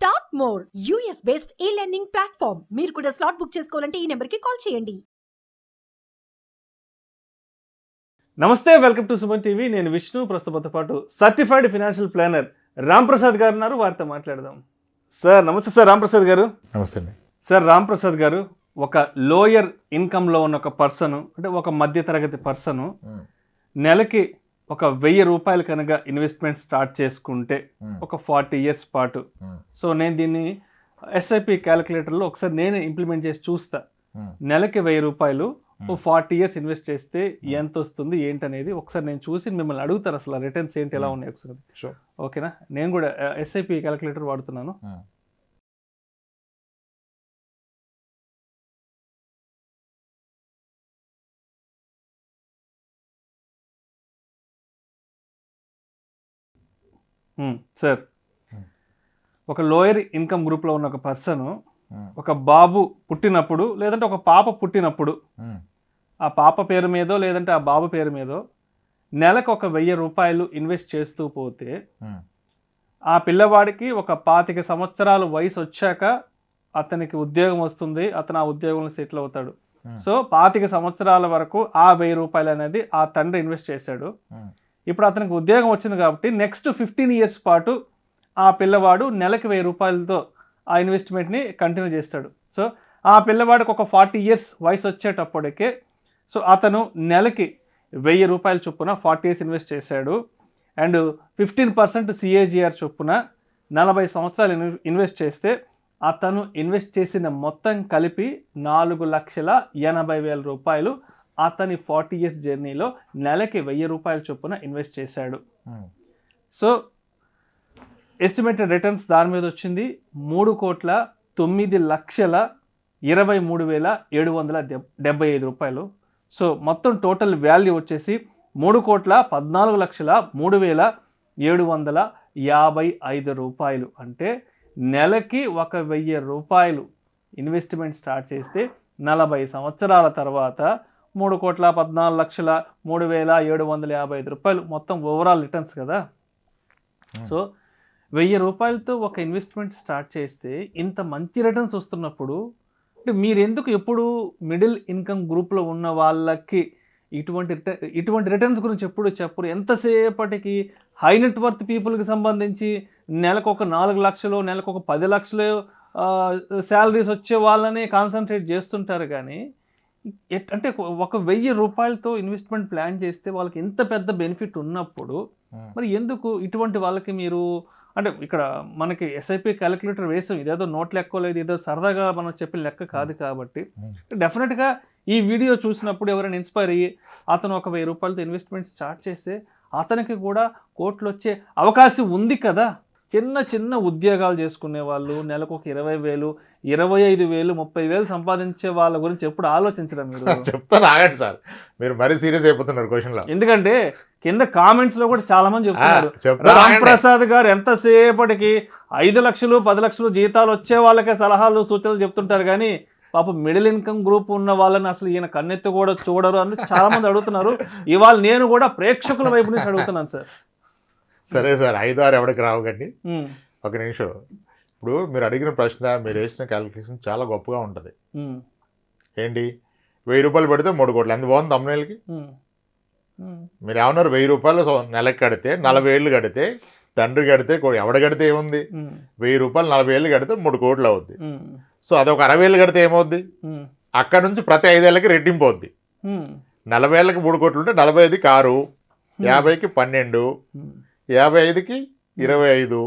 Start more US based ఈ learning platform. మీరు కూడా స్లాట్ బుక్ చేసుకోవాలంటే ఈ నెంబర్కి కాల్ చేయండి. నమస్తే, వెల్కమ్ టు సుమన్ టీవీ. నేను విష్ణు. ప్రస్తుతంతో పాటు certified financial planner Ram Prasad గారు ఉన్నారు. వారితో మాట్లాడదాం. సార్ నమస్తే. సార్ రామ్ ప్రసాద్ గారు. నమస్తే అండి. సార్ రామ్ ప్రసాద్ గారు, ఒక లోయర్ ఇన్కమ్లో ఉన్న ఒక పర్సన్, అంటే ఒక మధ్యతరగతి పర్సన్ నెలకి ఒక 1000 రూపాయలు కనుక ఇన్వెస్ట్మెంట్ స్టార్ట్ చేసుకుంటే ఒక 40 years పాటు, సో నేను దీన్ని ఎస్ఐపి క్యాలిక్యులేటర్లో ఒకసారి నేను ఇంప్లిమెంట్ చేసి చూస్తా. నెలకి 1000 రూపాయలు 40 years ఇన్వెస్ట్ చేస్తే ఎంత వస్తుంది ఏంటనేది ఒకసారి నేను చూసి మిమ్మల్ని అడుగుతాను. అసలు రిటర్న్స్ ఏంటి, ఎలా ఉన్నాయి ఒకసారి. ఓకేనా? నేను కూడా ఎస్ఐపి క్యాలిక్యులేటర్ వాడుతున్నాను. సార్, ఒక లోయర్ ఇన్కమ్ గ్రూప్లో ఉన్న ఒక పర్సన్, ఒక బాబు పుట్టినప్పుడు లేదంటే ఒక పాప పుట్టినప్పుడు, ఆ పాప పేరు మీదో లేదంటే ఆ బాబు పేరు మీదో నెలకు ఒక 1000 రూపాయలు ఇన్వెస్ట్ చేస్తూ పోతే, ఆ పిల్లవాడికి ఒక 25 సంవత్సరాలు వయసు వచ్చాక అతనికి ఉద్యోగం వస్తుంది. అతను ఆ ఉద్యోగంలో సెటిల్ అవుతాడు. సో 25 సంవత్సరాల వరకు ఆ 1000 రూపాయలు అనేది ఆ తండ్రి ఇన్వెస్ట్ చేశాడు. ఇప్పుడు అతనికి ఉద్యోగం వచ్చింది కాబట్టి నెక్స్ట్ 15 years పాటు ఆ పిల్లవాడు నెలకి 1000 రూపాయలతో ఆ ఇన్వెస్ట్మెంట్ని కంటిన్యూ చేస్తాడు. సో ఆ పిల్లవాడికి ఒక 40 years వయసు వచ్చేటప్పటికే, సో అతను నెలకి 1000 రూపాయల చొప్పున 40 years ఇన్వెస్ట్ చేశాడు. అండ్ 15% CAGR చొప్పున 40 సంవత్సరాలు ఇన్వెస్ట్ చేస్తే అతను ఇన్వెస్ట్ చేసిన మొత్తం కలిపి 4,80,000 రూపాయలు అతని 40 years జర్నీలో నెలకి 1000 రూపాయల చొప్పున ఇన్వెస్ట్ చేశాడు. సో ఎస్టిమేటెడ్ రిటర్న్స్ దాని మీద వచ్చింది 3,09,23,775 రూపాయలు. సో మొత్తం టోటల్ వాల్యూ వచ్చేసి 3,14,03,755 రూపాయలు. అంటే నెలకి ఒక 1000 రూపాయలు ఇన్వెస్ట్మెంట్ స్టార్ట్ చేస్తే 40 సంవత్సరాల తర్వాత 3,14,03,755 రూపాయలు మొత్తం ఓవరాల్ రిటర్న్స్ కదా. సో 1000 రూపాయలతో ఒక ఇన్వెస్ట్మెంట్ స్టార్ట్ చేస్తే ఇంత మంచి రిటర్న్స్ వస్తున్నప్పుడు, అంటే మీరు ఎందుకు ఎప్పుడు మిడిల్ ఇన్కమ్ గ్రూప్లో ఉన్న వాళ్ళకి ఇటువంటి రిటర్న్స్ గురించి ఎప్పుడు చెప్పరు? ఎంతసేపటికి హై నెట్వర్త్ పీపుల్కి సంబంధించి నెలకు ఒక 4 లక్షలు, నెలకు ఒక 10 లక్షలు శాలరీస్ వచ్చే వాళ్ళని కాన్సన్ట్రేట్ చేస్తుంటారు. కానీ అంటే ఒక 1000 రూపాయలతో ఇన్వెస్ట్మెంట్ ప్లాన్ చేస్తే వాళ్ళకి ఎంత పెద్ద బెనిఫిట్ ఉన్నప్పుడు మరి ఎందుకు ఇటువంటి వాళ్ళకి మీరు, అంటే ఇక్కడ మనకి ఎస్ఐపి క్యాలిక్యులేటర్ వేసాం, ఇదేదో నోట్ లెక్క లేదు, ఏదో సరదాగా మనం చెప్పిన లెక్క కాదు. కాబట్టి డెఫినెట్గా ఈ వీడియో చూసినప్పుడు ఎవరైనా ఇన్స్పైర్ అయ్యి అతను ఒక 1000 రూపాయలతో ఇన్వెస్ట్మెంట్ స్టార్ట్ చేస్తే అతనికి కూడా కోట్లు వచ్చే అవకాశం ఉంది కదా. చిన్న చిన్న ఉద్యోగాలు చేసుకునే వాళ్ళు నెలకు ఒక 20,000, 25,000, 30,000 సంపాదించే వాళ్ళ గురించి ఎప్పుడు ఆలోచించడం మీరు? చెప్తాను, ఆగండి సార్, మీరు మరీ సీరియస్ అయిపోతున్నారు క్వశ్చన్లో. ఎందుకంటే కింద కామెంట్స్ లో కూడా చాలా మంది చెప్తున్నారు, రామ్ ప్రసాద్ గారు ఎంతసేపటికి 5 లక్షలు 10 లక్షలు జీతాలు వచ్చే వాళ్ళకే సలహాలు సూచనలు చెప్తుంటారు, కానీ పాప మిడిల్ ఇన్కమ్ గ్రూప్ ఉన్న వాళ్ళని అసలు ఈయన కన్నెత్తి కూడా చూడరు అని చాలా మంది అడుగుతున్నారు. ఇవాళ నేను కూడా ప్రేక్షకుల వైపు నుంచి అడుగుతున్నాను సార్. సరే సార్, 5-6 ఎవరికి రావుకండి. ఒక నిమిషం. ఇప్పుడు మీరు అడిగిన ప్రశ్న, మీరు వేసిన క్యాలిక్యులేషన్ చాలా గొప్పగా ఉంటుంది. ఏంటి, 1000 రూపాయలు పెడితే 3 కోట్లు, ఎంత బాగుంది తమ్ముళ్ళకి. మీరు ఏమన్నారు, 1000 రూపాయలు నెలకి కడితే 40 ఏళ్ళు కడితే, తండ్రి కడితే ఎవడ కడితే ఏముంది, 1000 రూపాయలు 40 ఏళ్ళు కడితే 3 కోట్లు అవుద్ది. సో అదొక 60 ఏళ్ళు కడితే ఏమవుద్ది, అక్కడ నుంచి ప్రతి 5 ఏళ్ళకి రెట్టింపు అవుద్ది. 40 ఏళ్ళకి 3 కోట్లు ఉంటే 45కి 6, 50కి 12, 55కి 25,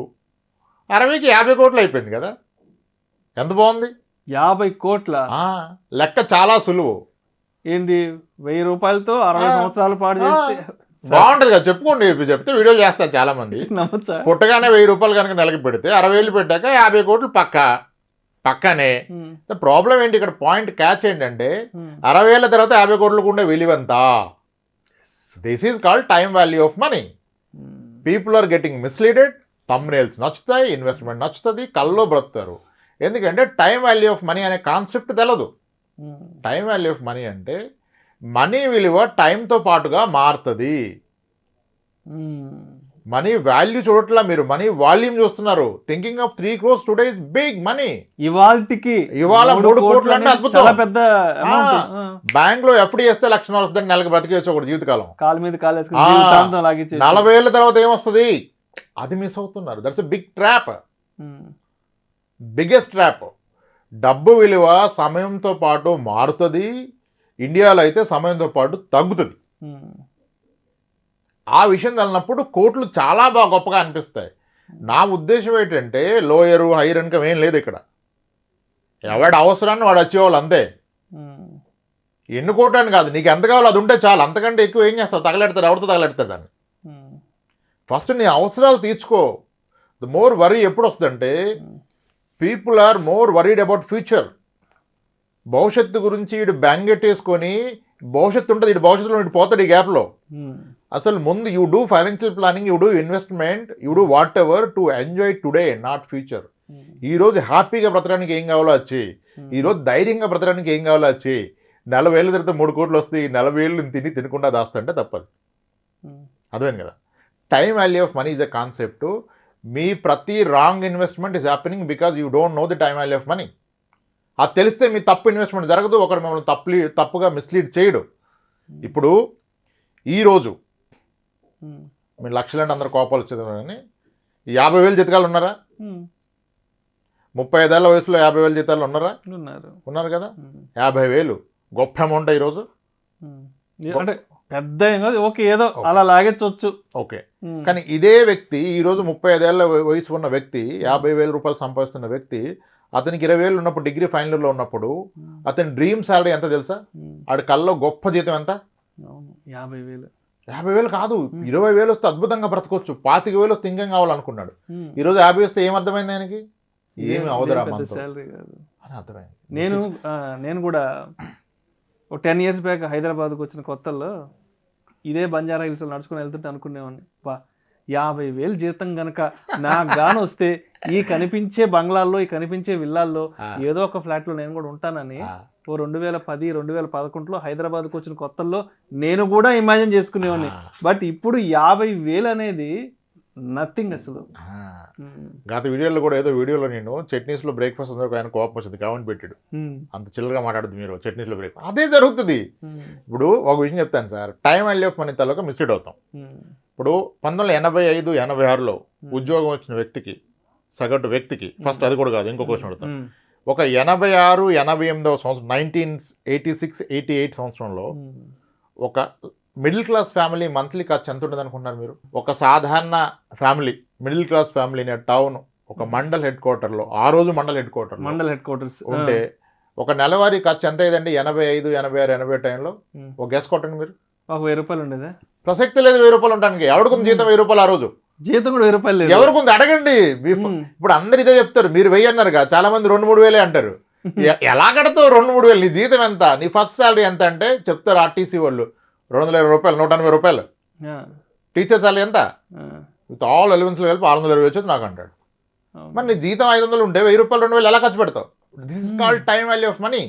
60కి 50 కోట్లు అయిపోయింది కదా. ఎంత బాగుంది. 50 కోట్ల లెక్క చాలా సులువు. ఏంది, 1000 రూపాయలతో 60 సంవత్సరాల పాటు చేస్తే బాగుంటుంది కదా. చెప్పుకోండి, చెప్తే వీడియోలు చేస్తారు చాలా మంది. పుట్టగానే 1000 రూపాయలు కనుక నెలకి పెడితే 60 ఏళ్ళు పెట్టాక 50 కోట్లు పక్కనే. ప్రాబ్లం ఏంటి ఇక్కడ, పాయింట్ క్యాచ్ ఏంటంటే 60 ఏళ్ళ తర్వాత 50 కోట్లకు ఉండే విలువంతా. This is called time value of money. People are getting misleaded. Thumbnails నచ్చుతాయి, ఇన్వెస్ట్మెంట్ నచ్చుతుంది, కల్లో బ్రతుకుతారు. ఎందుకంటే టైం వాల్యూ ఆఫ్ మనీ అనే కాన్సెప్ట్ తెలదు. టైం వాల్యూ ఆఫ్ మనీ అంటే మనీ విలువ టైంతో పాటుగా మారుతుంది. మనీ వాల్యూ చూడట్లా మీరు, మనీ వాల్యూమ్ చూస్తున్నారు. Thinking of 3 crores today is big money. ఇవాళ 3 కోట్లు అంటే అద్భుతం. చాలా పెద్ద బ్యాంక్ లో ఎప్పుడు చేస్తే 1,00,000 వస్తుంది, నెలకు బ్రతికేసి ఒకటి జీవితకాలం. కాలు మీద కాలు 40 ఏళ్ళ తర్వాత ఏమొస్తుంది, అది మిస్ అవుతున్నారు. That's a big trap, biggest trap. డబ్బు విలువ సమయంతో పాటు మారుతుంది, ఇండియాలో అయితే సమయంతో పాటు తగ్గుతుంది. ఆ విషయం తెలినప్పుడు కోట్లు చాలా బాగా గొప్పగా అనిపిస్తాయి. నా ఉద్దేశం ఏంటంటే లోయరు హైయర్ ఇన్కమ్ ఏం లేదు ఇక్కడ. ఎవడి అవసరాన్ని వాడు వచ్చేవాళ్ళు అంతే. ఎన్ని కోట్లు అని కాదు, నీకు ఎంత కావాలో అది ఉంటే చాలు. అంతకంటే ఎక్కువ ఏం చేస్తావు, తగలెడతాడు, ఎవరితో తగలెడతాడు దాన్ని. ఫస్ట్ నీ అవసరాలు తీర్చుకో. ద మోర్ వరీ ఎప్పుడు వస్తుందంటే people are more worried about future. భవిష్యత్తు గురించి ఇటు బెంగెట్టేసుకొని భవిష్యత్తు ఉంటుంది, ఇటు భవిష్యత్తులో ఇటు పోతాడు ఈ గ్యాప్లో. అసలు ముందు you do financial planning, you do investment, you do what ever to enjoy today not future. ఈరోజు హ్యాపీగా బ్రతకడానికి ఏం కావాలో వచ్చి, ఈరోజు ధైర్యంగా బ్రతకడానికి ఏం కావాలో వచ్చి. 40 ఏళ్ళ తర్వాత 3 కోట్లు వస్తాయి, 40 ఏళ్ళు తినకుండా దాస్తుంటే తప్పదు. అర్థమైంది కదా. Time value of money is a concept. మీ ప్రతి wrong investment is happening because you don't know the time value of money. అది తెలిస్తే మీ తప్పు ఇన్వెస్ట్మెంట్ జరగదు, ఒకరు మిమ్మల్ని తప్పుగా మిస్లీడ్ చేయడు. ఇప్పుడు ఈరోజు మీరు లక్షలంటే అందరు కోపాలు వచ్చేది కానీ 50,000 జీతాలు ఉన్నారా? 35 ఏళ్ల వయసులో 50,000 జీతాలు ఉన్నారా? ఉన్నారు కదా. 50,000 గొప్ప అమౌంట్ ఈరోజు. అంటే పెద్ద ఓకే, ఏదో అలా లాగేచ్చు. ఓకే, కానీ ఇదే వ్యక్తి ఈరోజు 35 ఏళ్ల వయసు ఉన్న వ్యక్తి, 50,000 రూపాయలు సంపాదిస్తున్న వ్యక్తి, అతనికి 20,000 ఉన్నప్పుడు, డిగ్రీ ఫైనల్ ఇయర్లో ఉన్నప్పుడు అతని డ్రీమ్ శాలరీ ఎంత తెలుసా? ఆడి కల్లో గొప్ప జీతం ఎంత? 50,000 కాదు, 20,000 వస్తే అద్భుతంగా బ్రతకొచ్చు. 25,000 వస్తే ఇంకేం కావాలనుకున్నాడు. ఈరోజు 50 వస్తే ఏమర్థమైంది ఆయనకి? ఏమి అవదురా శాలరీ కాదు అని అర్థమైంది. నేను కూడా ఒక 10 years బ్యాక్ హైదరాబాద్కి వచ్చిన కొత్తల్లో ఇదే బంజారా హిల్స్ నడుచుకుని వెళ్తుంటే అనుకునేవాడిని, 50,000 జీతం కనుక నాకు గాను వస్తే ఈ కనిపించే బంగ్లాల్లో, ఈ కనిపించే విల్లాల్లో ఏదో ఒక ఫ్లాట్లో నేను కూడా ఉంటానని 2010, 2011లో హైదరాబాద్కి వచ్చిన కొత్తల్లో నేను కూడా ఇమాజిన్ చేసుకునేవాడిని. బట్ ఇప్పుడు 50,000 అనేది నథింగ్ అసలు. గత వీడియోలో కూడా ఏదో వీడియోలో నేను చట్నీస్లో బ్రేక్ఫాస్ట్ అందరూ ఆయన కోపం వచ్చింది, కామెంట్ పెట్టాడు, అంత చిల్లరగా మాట్లాడదు మీరు చట్నీస్లో బ్రేక్ఫాస్ట్. అదే జరుగుతుంది. ఇప్పుడు ఒక విషయం చెప్తాను sir, time value of money taluka mislead అవుతాం. ఇప్పుడు 1985, 86లో ఉద్యోగం వచ్చిన వ్యక్తికి, సగటు వ్యక్తికి, ఫస్ట్ అది కూడా కాదు, ఇంకో క్వశ్చన్ అడుగుతాం. ఒక 86, 88వ సంవత్సరం, 1986, 88 సంవత్సరంలో ఒక మిడిల్ క్లాస్ ఫ్యామిలీ మంత్లీ ఖర్చు ఎంత ఉంటుంది అనుకుంటున్నారు మీరు? ఒక సాధారణ family, middle class family town, ఒక మండల్ హెడ్ క్వార్టర్లో, ఆ రోజు మండల్ హెడ్ క్వార్టర్స్ ఉంటే ఒక నెలవారీ ఖర్చు ఎంత అయ్యేదండి? 85, 86, 80 టైంలో ఒక గెస్ కొట్టండి మీరు. ఒక 1,000 రూపాయలు ఉండేదా? ప్రసక్తి లేదు 1,000 రూపాయలు ఉండడానికి. ఎవరికి జీతం 1,000 రూపాయలు? ఆ రోజు జీతం కూడా 1,000 రూపాయలు లేదు. ఎవరికి ఉంది అడగండి. ఇప్పుడు అందరు ఇదే చెప్తారు, మీరు 1,000 అన్నారుగా, చాలా మంది 2-3 వేలే అంటారు. ఎలా కడతావు 2-3 వేలు? నీ జీతం ఎంత? నీ ఫస్ట్ శాలరీ ఎంత అంటే చెప్తారు ఆర్టీసీ వాళ్ళు 220 రూపాయలు, 180 రూపాయలు. టీచర్ శాలరీ ఎంత? విత్ ఆల్ అలవెన్స్లు కలిపి 620 వచ్చేది నాకు అంటాడు. మరి నీ జీతం 500 ఉంటే 1,000 రూపాయలు, 2,000 ఎలా ఖర్చు పెడతావు? This is called time value of money.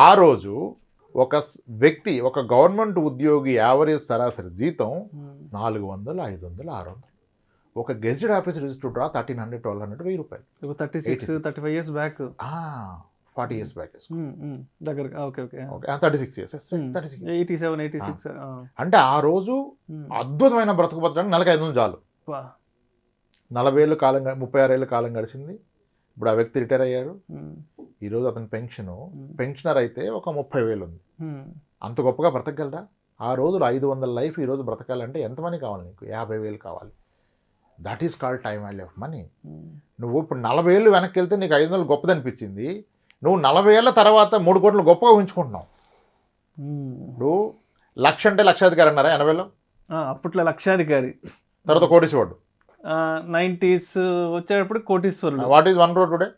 ఆ రోజు ఒక వ్యక్తి, ఒక గవర్నమెంట్ ఉద్యోగి యావరేజ్ సరాసరి జీతం 400, 500, 600. ఒక gazetted officer used to draw 1,300, 1,200, 1,000 రూపాయలు. 35 years బ్యాక్, 40 years బ్యాక్ దగ్గర. 36 years, 87, 86. అంటే ఆ రోజు అద్భుతమైన బ్రతుకు బతకడానికి నెలకు 500 చాలు. 40 ఏళ్ళు కాలం, 36 ఏళ్ళ కాలం గడిచింది. ఇప్పుడు ఆ వ్యక్తి రిటైర్ అయ్యారు. ఈరోజు అతని పెన్షనర్ అయితే ఒక 30,000 ఉంది. అంత గొప్పగా బ్రతకగలరా? ఆ రోజులు 500 లైఫ్ ఈరోజు బ్రతకాలంటే ఎంత మనీ కావాలి నీకు? 50,000 కావాలి. That is called time value of money. నువ్వు ఇప్పుడు 40 ఏళ్ళు వెనక్కి వెళ్తే నీకు 500 గొప్పదనిపించింది. నువ్వు 40 ఏళ్ళ తర్వాత 3 కోట్లు గొప్పగా ఉంచుకుంటున్నావు. ఇప్పుడు 1,00,000 అంటే లక్షాధికారి అన్నారా 80లో? అప్పట్లో లక్షాధికారి, తర్వాత కోటీశ్వరుడు. 90s వచ్చేటప్పుడు కోటీశ్వరుడు. What is 1 crore today?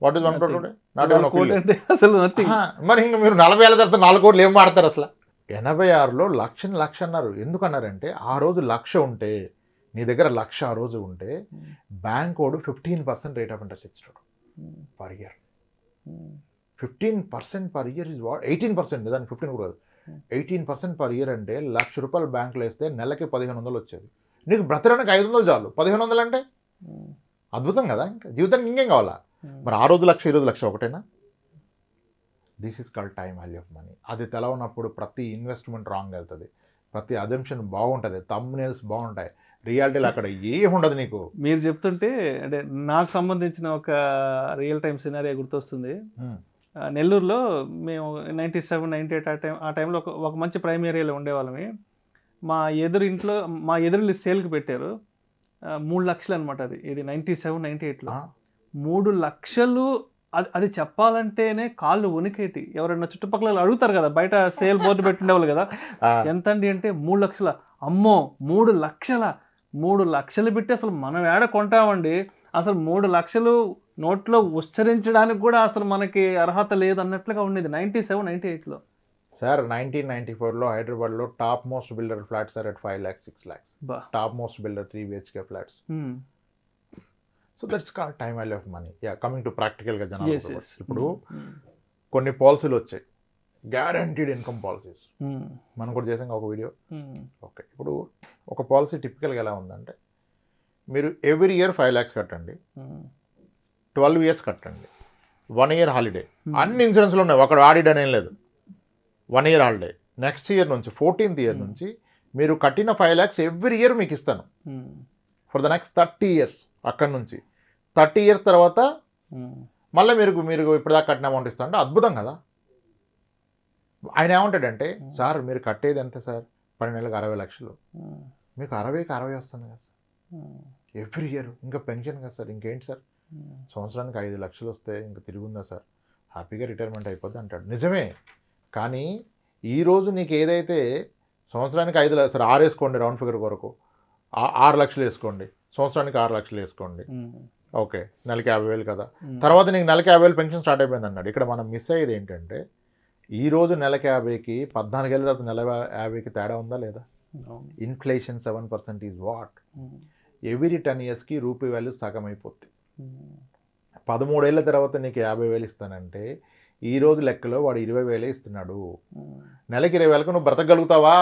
What is 1 crore today? Not even 1 crore. అసలు మరి ఇంకా మీరు 40 ఏళ్ళ తర్వాత 4 కోట్లు ఏం మాడతారు అసలు? 86లో 1,00,000 అన్నారు. ఎందుకన్నారంటే ఆ రోజు 1,00,000 ఉంటే, నీ దగ్గర 1,00,000 ఆ రోజు ఉంటే, బ్యాంక్ వాడు 15% రేట్ ఆఫ్ ఇంట్రెస్ట్ ఇచ్చాడు per year. 15% per year is what? 18%, దానికి 15 కూడా కాదు, 18% పర్ ఇయర్ అంటే 1,00,000 రూపాయలు బ్యాంకులో వేస్తే నెలకి 1,500 వచ్చేది. నీకు బ్రతకడానికి 500 చాలు, 1500 అంటే అద్భుతం కదా. ఇంకా జీవితానికి ఇంకేం కావాలా? మరి ఆ రోజు లక్ష, ఈ రోజు లక్ష ఒకటేనా? This is called time value of money. అది తెలవనప్పుడు ప్రతి ఇన్వెస్ట్మెంట్ రాంగ్ వెళ్తుంది, ప్రతి అజంప్షన్ బాగుంటుంది, థంబ్నెయిల్స్ బాగుంటాయి, రియాలిటీలో అక్కడ ఏమి ఉండదు నీకు. మీరు చెప్తుంటే అంటే నాకు సంబంధించిన ఒక రియల్ టైం సినారియో గుర్తొస్తుంది. నెల్లూరులో మేము 97, 98 ఆ టైంలో ఒక మంచి ప్రైమ్ ఏరియాలో ఉండేవాళ్ళమి. మా ఎదురు సేల్కి పెట్టారు. 3 లక్షలు అనమాట. ఇది 97, 98లో 3 లక్షలు. అది చెప్పాలంటేనే కాళ్ళు వణికేటి. ఎవరైనా చుట్టుపక్కల అడుగుతారు కదా, బయట సేల్ బోర్డు పెట్టిండేవాళ్ళు కదా, ఎంతండి అంటే 3 లక్షల. అమ్మో 3 లక్షల, 3 లక్షలు పెట్టి అసలు మనం ఏడ కొంటామండి? అసలు 3 లక్షలు నోట్లో ఉచ్చరించడానికి కూడా అసలు మనకి అర్హత లేదు అన్నట్లుగా ఉండేది 97, 98లో. సార్ 1994లో హైదరాబాద్లో top most builder flats are at 5 lakhs, 6 lakhs. Top most builder 3 BHK flats. So that's called time value of money. Yeah, coming to ప్రాక్టికల్గా జనాలు ఇప్పుడు కొన్ని పాలసీలు వచ్చాయి, గ్యారంటీడ్ ఇన్కమ్ పాలసీస్. మనం కూడా చేసాం ఒక వీడియో. ఓకే, ఇప్పుడు ఒక పాలసీ టిపికల్గా ఎలా ఉందంటే, మీరు ఎవ్రీ ఇయర్ 5 lakhs కట్టండి, 12 years కట్టండి, 1 year హాలిడే. అన్ని ఇన్సూరెన్స్లు ఉన్నాయి, ఒకడు ఆడిట్ అనేం లేదు. 1 year హాలిడే. నెక్స్ట్ ఇయర్ నుంచి 14th year నుంచి మీరు కట్టిన 5 lakhs ఎవ్రీ ఇయర్ మీకు ఇస్తాను ఫర్ ద నెక్స్ట్ 30 years. అక్కడి నుంచి 30 years తర్వాత మళ్ళీ మీరు ఇప్పటిదాకా కట్టిన అమౌంట్ ఇస్తా అంటే అద్భుతం కదా. ఆయన ఏమంటాడంటే, సార్ మీరు కట్టేది ఎంత సార్? 12 నెలలకు 60 లక్షలు. మీకు 60కి 60 వస్తుంది కదా సార్ ఎవ్రీ ఇయర్. ఇంకా పెన్షన్ కదా సార్, ఇంకేంటి సార్? సంవత్సరానికి 5 లక్షలు వస్తే ఇంకా తిరుగుందా సార్? హ్యాపీగా రిటైర్మెంట్ అయిపోద్ది అంటాడు. నిజమే, కానీ ఈరోజు నీకు ఏదైతే సంవత్సరానికి 5 లక్షలు, సార్ 6 వేసుకోండి రౌండ్ ఫిగర్ కొరకు, 6 లక్షలు వేసుకోండి, సంవత్సరానికి 6 లక్షలు వేసుకోండి. ఓకే, నెలకి 50,000 కదా. తర్వాత నీకు నెలకి 50,000 పెన్షన్ స్టార్ట్ అయిపోయింది అన్నాడు. ఇక్కడ మనం మిస్ అయ్యేది ఏంటంటే, ఈరోజు నెలకి 50కి 14 ఏళ్ళ తర్వాత నెల 50కి తేడా ఉందా లేదా? Inflation 7% is what. ఎవ్రీ 10 yearsకి రూపీ వాల్యూ సగం అయిపోద్ది. 13 ఏళ్ళ తర్వాత నీకు 50,000 ఇస్తానంటే ఈరోజు లెక్కలో వాడు 20,000 ఇస్తున్నాడు. నెలకి 20,000కు నువ్వు బ్రతకగలుగుతావా?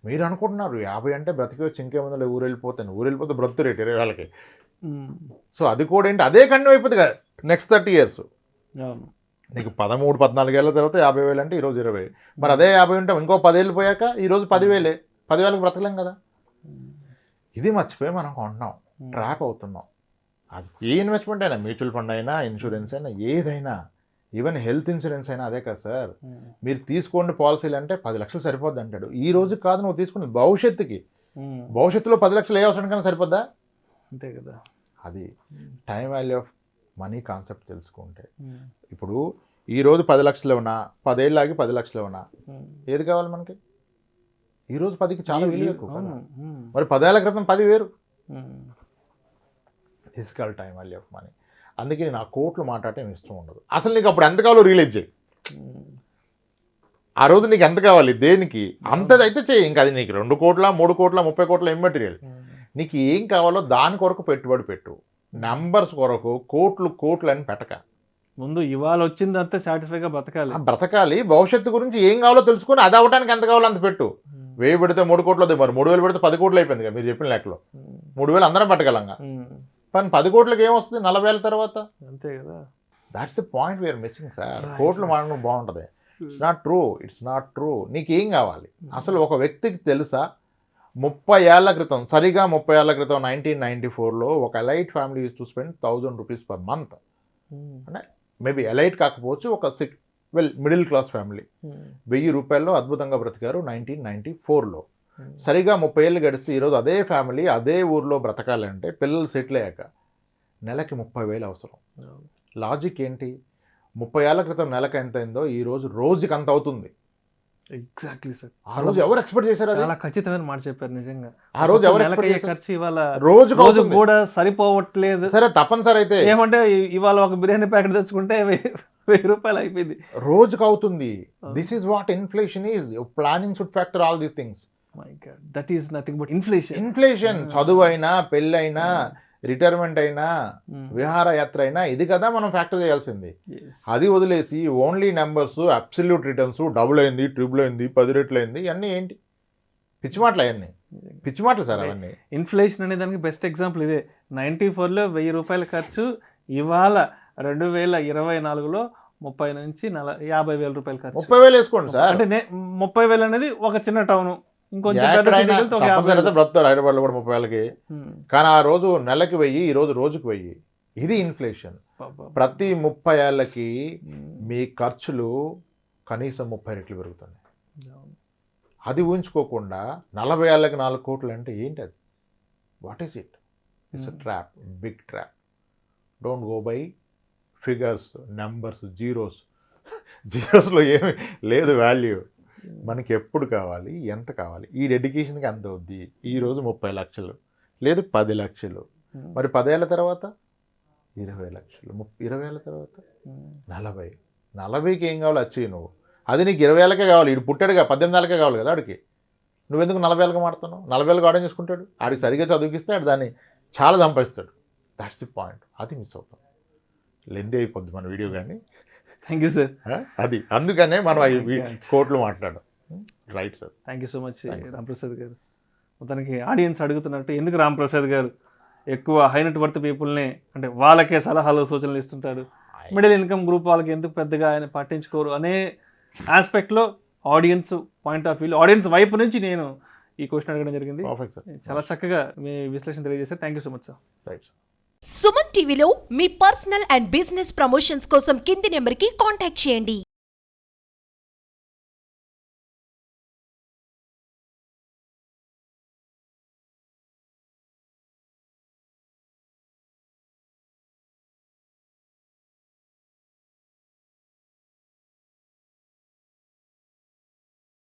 మీరు అనుకుంటున్నారు 50 అంటే బ్రతికి వచ్చి ఇంకేముందో ఊరు వెళ్ళిపోతే బ్రతు రేటు 20,000కి. సో అది కూడా ఏంటి, అదే కంటిన్యూ అయిపోతుంది కదా నెక్స్ట్ 30 years. నీకు 13, 14 ఏళ్ళ తర్వాత 50,000 అంటే ఈరోజు 20. మరి అదే 50 ఉంటే ఇంకో 10 ఏళ్ళు పోయాక ఈరోజు 10,000. 10,000కి బ్రతకలేం కదా. ఇది మర్చిపోయి మనం కొంటున్నాం, ట్రాప్ అవుతున్నాం. అది ఏ ఇన్వెస్ట్మెంట్ అయినా, మ్యూచువల్ ఫండ్ అయినా, ఇన్సూరెన్స్ అయినా, ఏదైనా, ఈవెన్ హెల్త్ ఇన్సూరెన్స్ అయినా అదే కదా సార్. మీరు తీసుకోండి పాలసీలు అంటే 10 లక్షలు సరిపోద్ది అంటాడు. ఈ రోజు కాదు నువ్వు తీసుకుని భవిష్యత్తులో 10 లక్షలు ఏ అవసరం కన్నా సరిపోద్దా? అంతే కదా. అది time value of money concept తెలుసుకుంటే, ఇప్పుడు ఈరోజు 10 లక్షలు ఉన్నా, 10 ఏళ్ళు ఆగి 10 లక్షలు ఉన్నా, ఏది కావాలి మనకి? ఈరోజు 10కి చాలా విలువ ఎక్కువ కదా. మరి 10 ఏళ్ల క్రితం 10 వేరు. This called time value of money. అందుకే నేను ఆ కోట్లు మాట్లాడటం ఇష్టం ఉండదు. అసలు నీకు అప్పుడు ఎంత కావాలో రియలైజ్ చేయి. ఆ రోజు నీకు ఎంత కావాలి, దేనికి అంత అయితే చేయి. ఇంకా అది నీకు 2 కోట్ల, 3 కోట్ల, 30 కోట్ల ఇమ్మెటీరియల్. నీకు ఏం కావాలో దాని కొరకు పెట్టుబడి పెట్టు. నెంబర్స్ కొరకు కోట్లు అని పెట్టక, ముందు ఇవాళ వచ్చిందంతా సాటిస్ఫైగా బ్రతకాలి. భవిష్యత్తు గురించి ఏం కావాలో తెలుసుకొని అది అవ్వడానికి ఎంత కావాలో అంత పెట్టు. 1000 పెడితే 3 కోట్లు అవుతాయి, మరి 3,000 పెడితే 10 కోట్లు అయిపోయింది కదా మీరు చెప్పిన లెక్కలో. 3,000 అందరం పెట్టగలంగా, కానీ 10 కోట్లకి ఏమొస్తుంది 40 ఏళ్ళ తర్వాత? అంతే కదా. That's the point we are missing sir. కోట్లు మాడడం బాగుంటుంది, ఇట్స్ నాట్ ట్రూ. నీకేం కావాలి అసలు? ఒక వ్యక్తికి తెలుసా 30 ఏళ్ల క్రితం, సరిగా 30 ఏళ్ల క్రితం 1994లో ఒక elite family use to spend 1,000 rupees per month. అంటే మేబీ ఎలైట్ కాకపోవచ్చు, ఒక మిడిల్ క్లాస్ ఫ్యామిలీ 1000 రూపాయల్లో అద్భుతంగా బ్రతికారు 1994లో. సరిగా 30 ఏళ్ళు గడిస్తే ఈరోజు అదే ఫ్యామిలీ అదే ఊర్లో బ్రతకాలంటే పిల్లలు సెటిల్ అయ్యాక నెలకి 30,000 అవసరం. లాజిక్ ఏంటి? 30 ఏళ్ల క్రితం నెలకు ఎంత అయిందో ఈరోజు రోజుకి అంత అవుతుంది. Exactly sir. ఆ రోజు ఎవరు ఎక్స్పెక్ట్ చేశారు? అది చాలా ఖచ్చితమైన మాట చెప్పారు. నిజంగా ఆ రోజు ఎవరు ఎక్స్పెక్ట్ చేశారు? ఖర్చు ఇవాళ రోజు కూడా సరిపోవట్లేదు. సరే తప్పనిసరి అయితే ఏమంటే ఇవాళ ఒక బిర్యానీ ప్యాకెట్ తెచ్చుకుంటే 1000 రూపాయలు అయిపోయింది, రోజుకు అవుతుంది. This is what inflation is. Planning should factor all these things. My God, that is nothing but inflation. చదువు అయినా, పెళ్ళైనా, రిటైర్మెంట్ అయినా, విహారయాత్ర అయినా ఇది కదా మనం ఫ్యాక్టర్ చేయాల్సింది. అది వదిలేసి only numbers, absolute returns, double అయింది, ట్రిపుల్ అయింది, 10 రెట్లు అయింది, ఇవన్నీ ఏంటి పిచ్చి మాటలు అవన్నీ. పిచ్చి మాటలు సార్ అవన్నీ. ఇన్ఫ్లేషన్ అనే దానికి బెస్ట్ ఎగ్జాంపుల్ ఇదే. 94లో 1000 రూపాయల ఖర్చు ఇవాళ 2024లో 30 నుంచి 50,000 రూపాయల ఖర్చు. 30,000 వేసుకోండి సార్. అంటే 30,000 అనేది ఒక చిన్న టౌన్, ఇంకొంచెం పెద్ద ఎక్కడైనా సిటీకి వెళ్తే ఒక తప్పనిసరి 50,000. బ్రతుకుతారు హైదరాబాద్లో కూడా 30,000కి. కానీ ఆ రోజు నెలకి 1000, ఈ రోజు రోజుకి 1000. ఇది ఇన్ఫ్లేషన్. ప్రతి 30 ఏళ్ళకి మీ ఖర్చులు కనీసం 30 రెట్లు పెరుగుతుంది. అది ఊహించుకోకుండా 40 ఏళ్ళకి 4 కోట్లు అంటే ఏంటి అది? What is it? It's a trap, big trap. Don't go by figures, numbers, జీరోస్లో ఏమి లేదు వాల్యూ. మనకి ఎప్పుడు కావాలి, ఎంత కావాలి, ఈ డెడికేషన్కి ఎంత అవుద్ది. ఈరోజు 30 లక్షలు లేదు 10 లక్షలు, మరి 10 ఏళ్ళ తర్వాత 20 లక్షలు, 20 ఏళ్ళ తర్వాత 40కి ఏం కావాలి అచ్చీవ్ నువ్వు. అది నీకు 20 ఏళ్ళకే కావాలి. ఇటు పుట్టాడుగా 18 ఏళ్ళకే కావాలి కదా ఆడికి. నువ్వెందుకు 40 ఏళ్ళకి మాడుతున్నావు? 40 ఏళ్ళకి ఆర్డర్ చేసుకుంటాడు. ఆడికి సరిగ్గా చదివిస్తే ఆడు దాన్ని చాలా సంపాదిస్తాడు. That's the point. అది మిస్ అవుతాం. లెంది అయిపోద్ది మన వీడియో. కానీ థ్యాంక్ యూ సార్. అది అందుకనే మనం కోట్లు మాట్లాడడం. Right sir. Thank you so much Ramprasad గారు. మొత్తానికి ఆడియన్స్ అడుగుతున్నట్టు ఎందుకు రాంప్రసాద్ గారు ఎక్కువ హై నెట్ వర్త్ పీపుల్ని, అంటే వాళ్ళకే సలహాలు సూచనలు ఇస్తుంటాడు, మిడిల్ ఇన్కమ్ గ్రూప్ వాళ్ళకి ఎందుకు పెద్దగా ఆయన పట్టించుకోరు అనే ఆస్పెక్ట్లో audience point of view, audience వైపు నుంచి నేను ఈ క్వశ్చన్ అడగడం జరిగింది. చాలా చక్కగా మీ విశ్లేషణ తెలియజేశారు. Thank you so much sir. Right sir. Suman టీవీలో మీ పర్సనల్ అండ్ బిజినెస్ ప్రమోషన్స్ కోసం కింది నెంబర్కి కాంటాక్ట్ చేయండి.